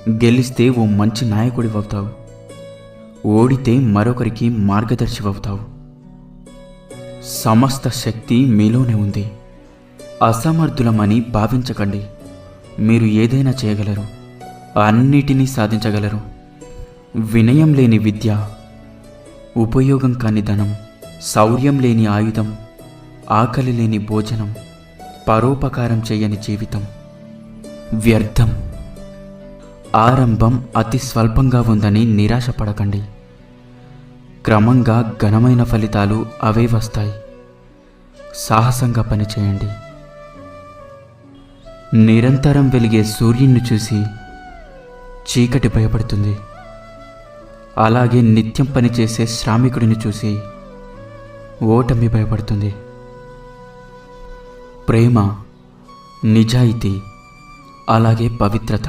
గెలిస్తే ఓ మంచి నాయకుడివవుతావు, ఓడితే మరొకరికి మార్గదర్శివవుతావు. సమస్త శక్తి మీలోనే ఉంది. అసమర్థులమని భావించకండి. మీరు ఏదైనా చేయగలరు, అన్నిటినీ సాధించగలరు. వినయం లేని విద్య, ఉపయోగం కాని ధనం, శౌర్యం లేని ఆయుధం, ఆకలి లేని భోజనం, పరోపకారం చేయని జీవితం వ్యర్థం. ఆరంభం అతి స్వల్పంగా ఉందని నిరాశపడకండి. క్రమంగా ఘనమైన ఫలితాలు అవే వస్తాయి. సాహసంగా పనిచేయండి. నిరంతరం వెలిగే సూర్యుని చూసి చీకటి భయపడుతుంది. అలాగే నిత్యం పనిచేసే శ్రామికుడిని చూసి ఓటమి భయపడుతుంది. ప్రేమ, నిజాయితీ, అలాగే పవిత్రత